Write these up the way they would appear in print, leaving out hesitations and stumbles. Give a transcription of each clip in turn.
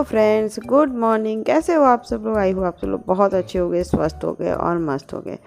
Hello friends, good morning. कैसे हो आप सब लोग? आई हो आप सब लोग बहुत अच्छे हो गए, स्वस्थ हो गए और मस्त हो गए।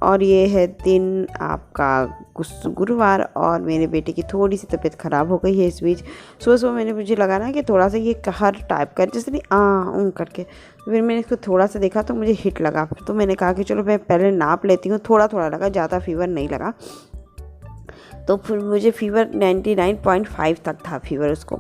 और ये है दिन आपका गुरुवार और मेरे बेटे की थोड़ी सी तबीयत ख़राब हो गई है इस बीच। सुबह सुबह मुझे लगा ना कि थोड़ा सा ये कहर टाइप का जैसे नहीं करके, फिर मैंने इसको थोड़ा सा देखा तो मुझे हिट लगा। तो मैंने कहा कि चलो मैं पहले नाप लेती हूँ। थोड़ा थोड़ा लगा, ज़्यादा फीवर नहीं लगा। तो फिर मुझे फीवर 99.5 तक था फीवर उसको।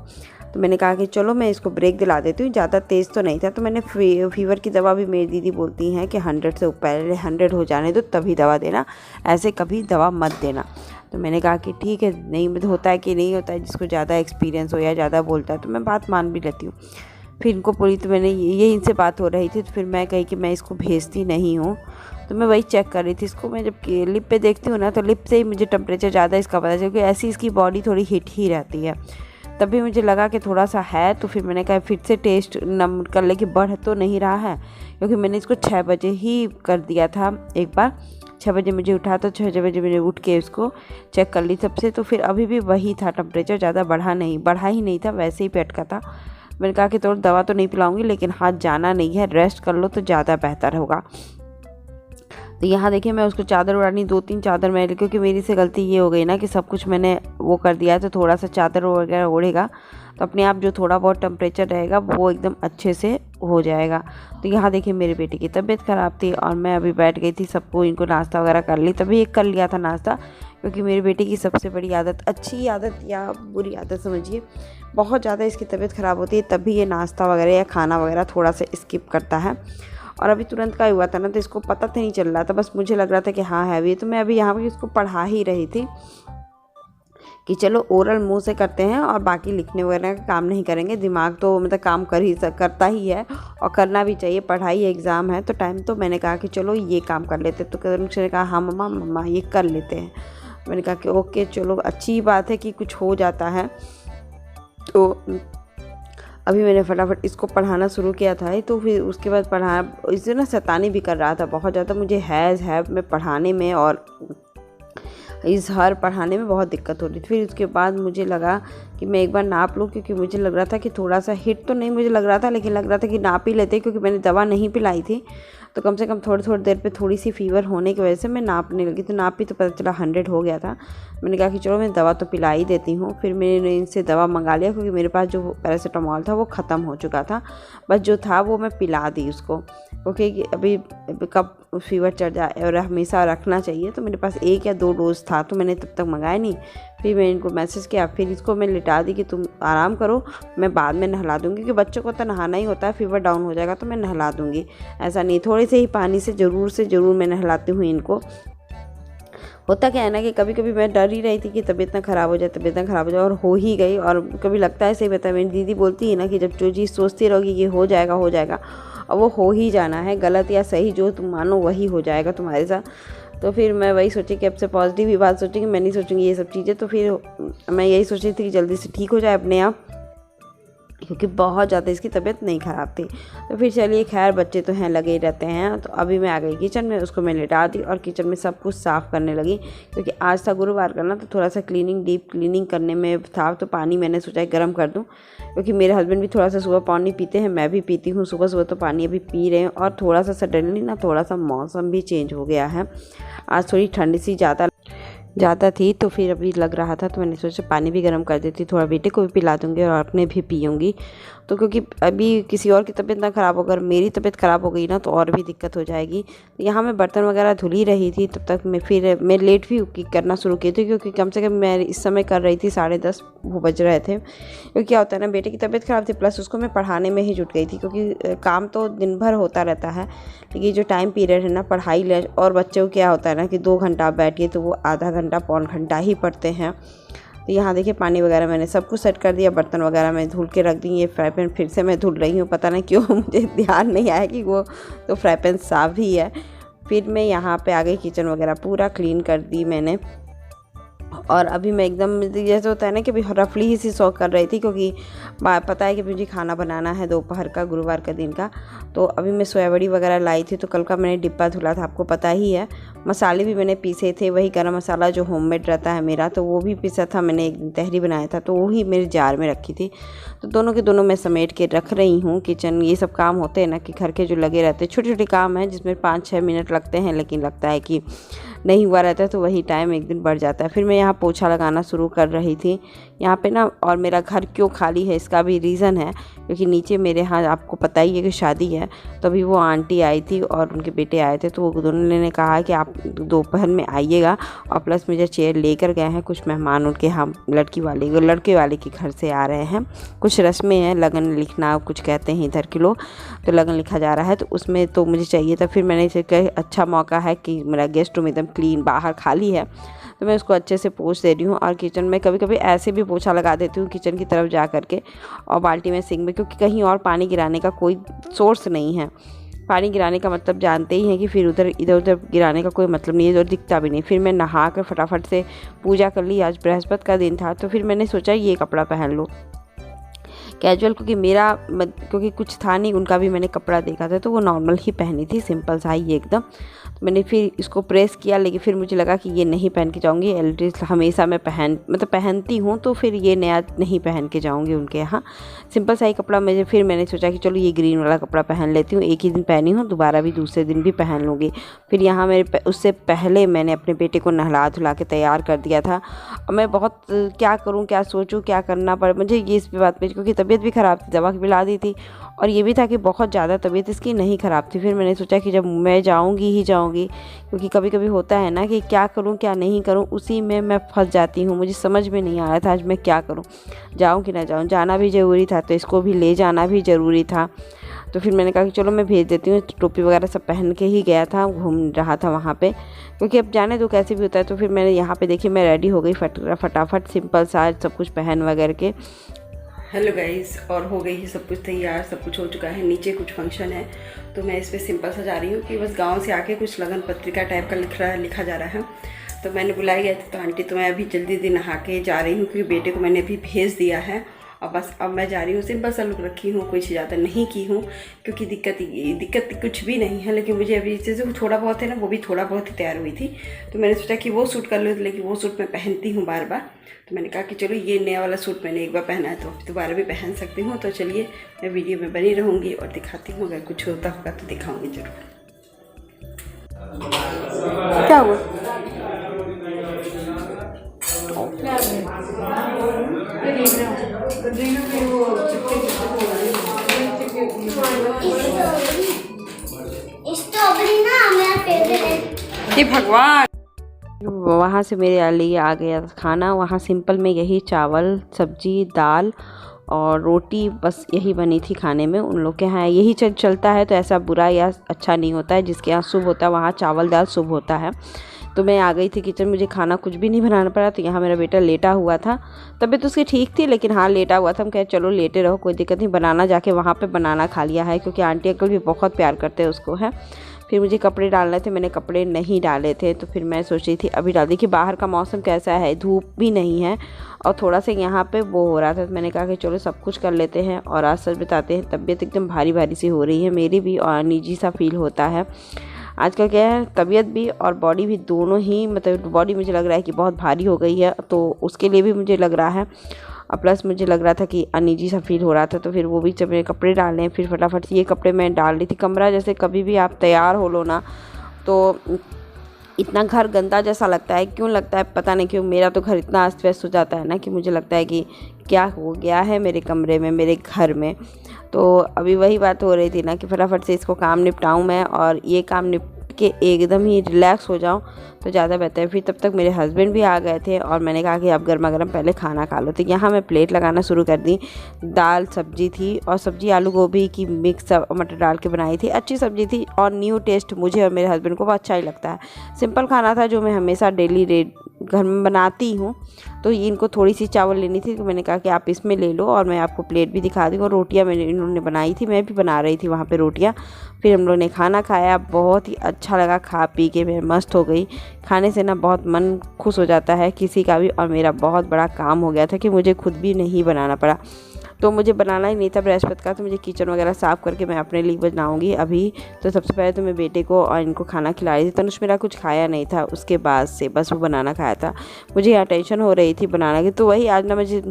तो मैंने कहा कि चलो मैं इसको ब्रेक दिला देती हूँ, ज़्यादा तेज़ तो नहीं था। तो मैंने फीवर की दवा भी, मेरी दीदी बोलती हैं कि 100 से पहले 100 हो जाने दो तभी दवा देना, ऐसे कभी दवा मत देना। तो मैंने कहा कि ठीक है, नहीं होता है कि नहीं होता है, जिसको ज़्यादा एक्सपीरियंस हो या ज़्यादा बोलता है तो मैं बात मान भी लेती हूँ। फिर इनको बोली तो मैंने ये इनसे बात हो रही थी, तो फिर मैं कही कि मैं इसको भेजती नहीं हूँ। तो मैं वही चेक कर रही थी इसको। मैं जब लिप पे देखती हूँ ना, तो लिप से ही मुझे टेम्परेचर ज़्यादा इसका पता चला, क्योंकि ऐसी इसकी बॉडी थोड़ी हिट ही रहती है। तभी मुझे लगा कि थोड़ा सा है, तो फिर मैंने कहा फिर से टेस्ट नम कर ले कि बढ़ तो नहीं रहा है, क्योंकि मैंने इसको 6 बजे ही कर दिया था एक बार। 6 बजे मुझे उठा, तो 6 बजे मैंने उठ के इसको चेक कर ली सबसे। तो फिर अभी भी वही था टेम्परेचर, ज़्यादा बढ़ा ही नहीं था, वैसे ही पेट का था। मैंने कहा कि तो दवा तो नहीं पिलाऊंगी, लेकिन हाथ जाना नहीं है, रेस्ट कर लो तो ज़्यादा बेहतर होगा। तो यहाँ देखिए मैं उसको चादर उड़ानी, 2-3 चादर मैं, क्योंकि मेरी से गलती ये हो गई ना कि सब कुछ मैंने वो कर दिया है, तो थोड़ा सा चादर वगैरह ओढ़ेगा तो अपने आप जो थोड़ा बहुत टेम्परेचर रहेगा वो एकदम अच्छे से हो जाएगा। तो यहाँ देखिए मेरे बेटे की तबीयत ख़राब थी और मैं अभी बैठ गई थी, सबको इनको नाश्ता वगैरह कर ली, तभी एक कर लिया था नाश्ता। क्योंकि मेरे बेटे की सबसे बड़ी आदत, अच्छी आदत या बुरी आदत समझिए, बहुत ज़्यादा इसकी तबीयत ख़राब होती है तभी ये नाश्ता वगैरह या खाना वगैरह थोड़ा सा स्किप करता है। और अभी तुरंत का हुआ था ना, तो इसको पता तो नहीं चल रहा था, बस मुझे लग रहा था कि हाँ हैवी है। तो मैं अभी यहाँ पर इसको पढ़ा ही रही थी कि चलो ओरल मुंह से करते हैं और बाकी लिखने वगैरह का काम नहीं करेंगे। दिमाग तो मतलब काम करता ही है और करना भी चाहिए, पढ़ाई एग्ज़ाम है तो टाइम। तो मैंने कहा कि चलो ये काम कर लेते। तो उसने कहा हाँ मम्मा ये कर लेते हैं। मैंने कहा कि ओके चलो, अच्छी बात है कि कुछ हो जाता है। तो अभी मैंने फटाफट इसको पढ़ाना शुरू किया था। तो फिर उसके बाद इसे ना शैतानी भी कर रहा था बहुत ज़्यादा। मुझे हैज़ में पढ़ाने में और इज़हार पढ़ाने में बहुत दिक्कत हो रही थी। फिर उसके बाद मुझे लगा कि मैं एक बार नाप लूँ, क्योंकि मुझे लग रहा था कि थोड़ा सा हिट तो नहीं मुझे लग रहा था, लेकिन लग रहा था कि नाप ही लेते, क्योंकि मैंने दवा नहीं पिलाई थी। तो कम से कम थोड़ी देर पे थोड़ी सी फीवर होने की वजह से मैं नापने लगी। तो नापी तो पता चला 100 हो गया था। मैंने कहा कि चलो मैं दवा तो पिला ही देती हूँ। फिर मैंने इनसे दवा मंगा लिया, क्योंकि मेरे पास जो पैरासीटामोल था वो ख़त्म हो चुका था, बस जो था वो मैं पिला दी उसको, क्योंकि अभी कब फीवर चढ़ जाए और हमेशा रखना चाहिए। तो मेरे पास 1 या 2 डोज था, तो मैंने तब तक मंगाया नहीं। फिर मैंने इनको मैसेज किया, फिर इसको मैं लिटा दी कि तुम आराम करो, मैं बाद में नहला दूँगी, क्योंकि बच्चों को तो नहाना ही होता है, फीवर डाउन हो जाएगा तो मैं नहला दूँगी, ऐसा नहीं, थोड़े से ही पानी से ज़रूर मैं नहलाती हूँ इनको। होता क्या है ना कि कभी कभी मैं डर ही रही थी कि तबीयत ना ख़राब हो जाए, और हो ही गई। और कभी लगता है, सही बता, मेरी दीदी बोलती है ना कि जब जो चीज़ सोचती रहोगी कि हो जाएगा और वो हो ही जाना है, गलत या सही जो तुम मानो वही हो जाएगा तुम्हारे साथ। तो फिर मैं वही सोची कि अब से पॉजिटिव ही बात सोचूंगी, मैं नहीं सोचूंगी ये सब चीज़ें। तो फिर मैं यही सोच रही थी कि जल्दी से ठीक हो जाए अपने आप, क्योंकि बहुत ज़्यादा इसकी तबीयत नहीं ख़राब थी। तो फिर चलिए खैर, बच्चे तो हैं, लगे ही रहते हैं। तो अभी मैं आ गई किचन में, उसको मैं लिटा दी और किचन में सब कुछ साफ़ करने लगी, क्योंकि आज था गुरुवार का ना, तो थोड़ा सा डीप क्लीनिंग करने में था। तो पानी मैंने सोचा गर्म कर दूँ, क्योंकि मेरे हस्बैंड भी थोड़ा सा सुबह पानी पीते हैं, मैं भी पीती हूँ सुबह तो पानी अभी पी रहे हैं। और थोड़ा सा सडनली ना थोड़ा सा मौसम भी चेंज हो गया है, आज थोड़ी ठंड सी ज़्यादा थी। तो फिर अभी लग रहा था, तो मैंने सोचा पानी भी गर्म कर देती, थोड़ा बेटे को भी पिला दूँगी और अपने भी पीऊँगी। तो क्योंकि अभी किसी और की तबीयत ना ख़राब हो, अगर मेरी तबीयत ख़राब हो गई ना तो और भी दिक्कत हो जाएगी। तो यहाँ मैं बर्तन वगैरह धुल ही रही थी, तब तक मैं लेट भी करना शुरू की थी, क्योंकि कम से कम मैं इस समय कर रही थी 10:30 वो बज रहे थे। क्योंकि क्या होता है ना, बेटे की तबीयत ख़राब थी, प्लस उसको मैं पढ़ाने में ही जुट गई थी, क्योंकि काम तो दिन भर होता रहता है, लेकिन जो टाइम पीरियड है ना पढ़ाई और बच्चों को क्या होता है ना कि 2 घंटा बैठिए तो वो आधा घंटा पौन घंटा ही पढ़ते हैं। तो यहाँ देखिए पानी वगैरह मैंने सब कुछ सेट कर दिया, बर्तन वगैरह मैं धुल के रख दी। ये फ्राई पैन फिर से मैं धुल रही हूँ, पता नहीं क्यों मुझे ध्यान नहीं आया कि वो तो फ्राई पैन साफ़ ही है। फिर मैं यहाँ पे आ गई, किचन वगैरह पूरा क्लीन कर दी मैंने। और अभी मैं एकदम जैसे होता है ना कि अभी रफली ही सी शौक कर रही थी, क्योंकि पता है कि मुझे खाना बनाना है दोपहर का, गुरुवार का दिन का। तो अभी मैं सोयाबड़ी वगैरह लाई थी, तो कल का मैंने डिब्बा धुला था, आपको पता ही है। मसाले भी मैंने पीसे थे, वही गरम मसाला जो होममेड रहता है मेरा, तो वो भी पीसा था मैंने, एक दिन तहरी बनाया था, तो वही मेरे जार में रखी थी। तो दोनों के दोनों मैं समेट के रख रही हूँ। किचन ये सब काम होते हैं ना कि घर के जो लगे रहते हैं, छोटे छोटे काम हैं जिसमें 5-6 मिनट लगते हैं, लेकिन लगता है कि नहीं हुआ रहता है, तो वही टाइम एक दिन बढ़ जाता है। फिर मैं यहाँ पोछा लगाना शुरू कर रही थी यहाँ पे ना। और मेरा घर क्यों खाली है इसका भी रीज़न है, क्योंकि नीचे मेरे यहाँ आपको पता ही है कि शादी है। तो अभी वो आंटी आई थी और उनके बेटे आए थे, तो वो दोनों ने कहा कि आप दोपहर में आइएगा, और प्लस मुझे चेयर लेकर गए हैं कुछ मेहमान उनके, हम लड़के वाले के घर से आ रहे हैं। कुछ रस्में हैं, लगन लिखना कुछ कहते हैं इधर के लोग, तो लगन लिखा जा रहा है, तो उसमें तो मुझे चाहिए था। फिर मैंने इसे कहा अच्छा मौका है कि मेरा गेस्ट रूम एकदम क्लीन, बाहर खाली है, तो मैं उसको अच्छे से पोंछ दे रही हूँ। और किचन में कभी कभी ऐसे भी पोछा लगा देती हूँ किचन की तरफ जा करके, और बाल्टी में सिंक में, क्योंकि कहीं और पानी गिराने का कोई सोर्स नहीं है। पानी गिराने का मतलब जानते ही हैं कि फिर इधर उधर गिराने का कोई मतलब नहीं है, और दिखता भी नहीं। फिर मैं नहा कर फटाफट से पूजा कर ली। आज बृहस्पति का दिन था, तो फिर मैंने सोचा ये कपड़ा पहन लो कैजुअल, क्योंकि कुछ था नहीं, उनका भी मैंने कपड़ा देखा था, तो वो नॉर्मल ही पहनी थी, सिंपल सा ही एकदम। तो मैंने फिर इसको प्रेस किया, लेकिन फिर मुझे लगा कि ये नहीं पहन के जाऊँगी। एलड्रेस हमेशा मैं पहनती हूँ, तो फिर ये नया नहीं पहन के जाऊँगी उनके यहाँ, सिंपल सा ही कपड़ा। फिर मैंने सोचा कि चलो ये ग्रीन वाला कपड़ा पहन लेती हूँ, एक ही दिन पहनी हूँ, दोबारा भी दूसरे दिन भी पहन लूँगी। फिर यहाँ उससे पहले मैंने अपने बेटे को नहला धुला के तैयार कर दिया था। और मैं बहुत क्या करूँ, क्या सोचूँ, क्या करना पड़े मुझे ये इस बात पर, क्योंकि तबीयत भी ख़राब थी, दवा पिला दी थी, और ये भी था कि बहुत ज़्यादा तबीयत इसकी नहीं ख़राब थी। फिर मैंने सोचा कि जब मैं जाऊँगी ही जाऊँगी, क्योंकि कभी कभी होता है ना कि क्या करूँ क्या नहीं करूँ, उसी में मैं फंस जाती हूँ। मुझे समझ में नहीं आ रहा था आज मैं क्या करूँ, जाऊँ कि ना जाऊँ। जाना भी ज़रूरी था, तो इसको भी ले जाना भी ज़रूरी था। तो फिर मैंने कहा कि चलो मैं भेज देती हूँ। टोपी वगैरह सब पहन के ही गया था, घूम रहा था वहाँ पे, क्योंकि अब जाने दो कैसे भी होता है। तो फिर मैंने यहाँ पे देखिए मैं रेडी हो गई फटाफट, सिंपल सा सब कुछ पहन वगैरह के। हेलो गाइस, और हो गई है सब कुछ तैयार, सब कुछ हो चुका है। नीचे कुछ फंक्शन है, तो मैं इस पर सिंपल सा जा रही हूँ कि बस गांव से आके कुछ लगन पत्रिका टाइप का लिखा जा रहा है। तो मैंने बुलाया गया था, तो आंटी तो मैं अभी जल्दी नहा के जा रही हूँ, क्योंकि बेटे को मैंने अभी भेज दिया है। और बस अब मैं जा रही हूँ, सिंपल सा लुक रखी हूँ, कुछ ज़्यादा नहीं की हूँ, क्योंकि दिक्कत कुछ भी नहीं है। लेकिन मुझे अभी जैसे थोड़ा बहुत है ना, वो भी थोड़ा बहुत ही तैयार हुई थी, तो मैंने सोचा कि वो सूट कर लो, लेकिन वो सूट मैं पहनती हूँ बार बार। तो मैंने कहा कि चलो ये नया वाला सूट मैंने एक बार पहना है, तो दोबारा भी पहन सकती हूँ। तो चलिए मैं वीडियो में बनी रहूँगी और दिखाती हूँ, अगर कुछ होता होगा तो दिखाऊँगी ज़रूर। क्या हुआ? स्ट्रॉबेरी ना मेरा फेवरेट है। हे भगवान, वहाँ से मेरे लिए आ गया खाना। वहाँ सिंपल में यही चावल, सब्जी, दाल और रोटी, बस यही बनी थी खाने में। उन लोग के यहाँ यही चलता है, तो ऐसा बुरा या अच्छा नहीं होता है। जिसके यहाँ शुभ होता है वहाँ चावल दाल शुभ होता है। तो मैं आ गई थी किचन, मुझे खाना कुछ भी नहीं बनाना पड़ा। तो यहाँ मेरा बेटा लेटा हुआ था, तबीयत उसकी ठीक थी, लेकिन हाँ लेटा हुआ था। हम कहे चलो लेटे रहो, कोई दिक्कत नहीं। बनाना जाके वहाँ पे बनाना खा लिया है, क्योंकि आंटी अंकल भी बहुत प्यार करते हैं उसको है। फिर मुझे कपड़े डालने थे, मैंने कपड़े नहीं डाले थे, तो फिर मैं सोच रही थी अभी डाल दी। कि बाहर का मौसम कैसा है, धूप भी नहीं है, और थोड़ा सा यहाँ पे वो हो रहा था। तो मैंने कहा कि चलो सब कुछ कर लेते हैं। और आज सच बताते हैं, तबीयत एकदम भारी भारी सी हो रही है मेरी भी, और अनईजी सा फील होता है आजकल। क्या है, तबीयत भी और बॉडी भी दोनों ही, मतलब बॉडी मुझे लग रहा है कि बहुत भारी हो गई है, तो उसके लिए भी मुझे लग रहा है, और प्लस मुझे लग रहा था कि अनईजी सा फील हो रहा था। तो फिर वो भी जब मेरे कपड़े डालने हैं, फिर फटाफट से ये कपड़े मैं डाल रही थी। कमरा जैसे कभी भी आप तैयार हो लो ना, तो इतना घर गंदा जैसा लगता है। क्यों लगता है पता नहीं क्यों, मेरा तो घर इतना अस्त व्यस्त हो जाता है ना कि मुझे लगता है कि क्या हो गया है मेरे कमरे में, मेरे घर में। तो अभी वही बात हो रही थी ना कि फटाफट से इसको काम निपटाऊं मैं, और ये काम निपट के एकदम ही रिलैक्स हो जाऊं तो ज़्यादा बेहतर है। फिर तब तक मेरे हस्बैंड भी आ गए थे, और मैंने कहा कि अब गर्मा गर्म पहले खाना खा लो। तो यहाँ मैं प्लेट लगाना शुरू कर दी। दाल सब्जी थी, और सब्जी आलू गोभी की मिक्स मटर डाल के बनाई थी। अच्छी सब्जी थी, और न्यू टेस्ट मुझे और मेरे हस्बैंड को अच्छा ही लगता है। सिंपल खाना था जो मैं हमेशा डेली घर में बनाती हूँ, तो इनको थोड़ी सी चावल लेनी थी, तो मैंने कहा कि आप इसमें ले लो और मैं आपको प्लेट भी दिखा दूँ। और रोटियाँ मैंने इन्होंने बनाई थी, मैं भी बना रही थी वहाँ पे रोटियाँ। फिर हम लोग ने खाना खाया, बहुत ही अच्छा लगा, खा पी के मैं मस्त हो गई। खाने से ना बहुत मन खुश हो जाता है किसी का भी, और मेरा बहुत बड़ा काम हो गया था कि मुझे खुद भी नहीं बनाना पड़ा। तो मुझे बनाना ही नहीं था बृहस्पति का, तो मुझे किचन वगैरह साफ़ करके मैं अपने लिए बनाऊंगी अभी। तो सबसे पहले तो मैं बेटे को और इनको खाना खिला रही थी। तनुष मेरा कुछ खाया नहीं था, उसके बाद से बस वो बनाना खाया था। मुझे यहाँ टेंशन हो रही थी बनाना की, तो वही आज ना मुझे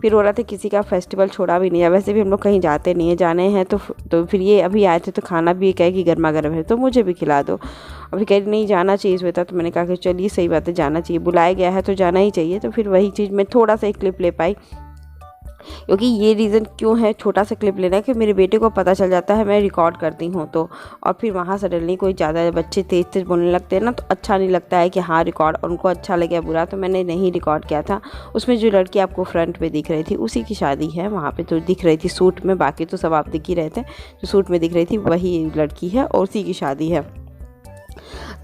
फिर हो रहा था किसी का फेस्टिवल छोड़ा भी नहीं है। वैसे भी हम लोग कहीं जाते नहीं है, जाने हैं तो फिर ये अभी आए थे तो खाना भी कहे कि गर्मा गर्म है तो मुझे भी खिला दो। अभी कह रही नहीं जाना चाहिए इस था, तो मैंने कहा कि चलिए सही बात है, जाना चाहिए, बुलाया गया है तो जाना ही चाहिए। तो फिर वही चीज़ मैं थोड़ा सा एक क्लिप ले पाई, क्योंकि ये रीज़न क्यों है छोटा सा क्लिप लेना है कि मेरे बेटे को पता चल जाता है मैं रिकॉर्ड करती हूँ तो, और फिर वहाँ सडनली कोई ज़्यादा बच्चे तेज़ तेज़ बोलने लगते हैं ना, तो अच्छा नहीं लगता है कि हाँ रिकॉर्ड, उनको अच्छा लगे बुरा। तो मैंने नहीं रिकॉर्ड किया था। उसमें जो लड़की आपको फ्रंट में दिख रही थी उसी की शादी है, वहाँ पर तो दिख रही थी सूट में, बाकी तो सब आप दिख ही रहे थे। जो सूट में दिख रही थी वही लड़की है और उसी की शादी है।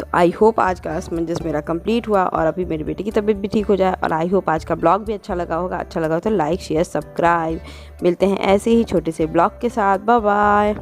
तो आई होप आज का असमंजस मेरा कंप्लीट हुआ और अभी मेरे बेटे की तबीयत भी ठीक हो जाए। और आई होप आज का ब्लॉग भी अच्छा लगा होगा। अच्छा लगा हो तो लाइक शेयर सब्सक्राइब। मिलते हैं ऐसे ही छोटे से ब्लॉग के साथ। Bye bye.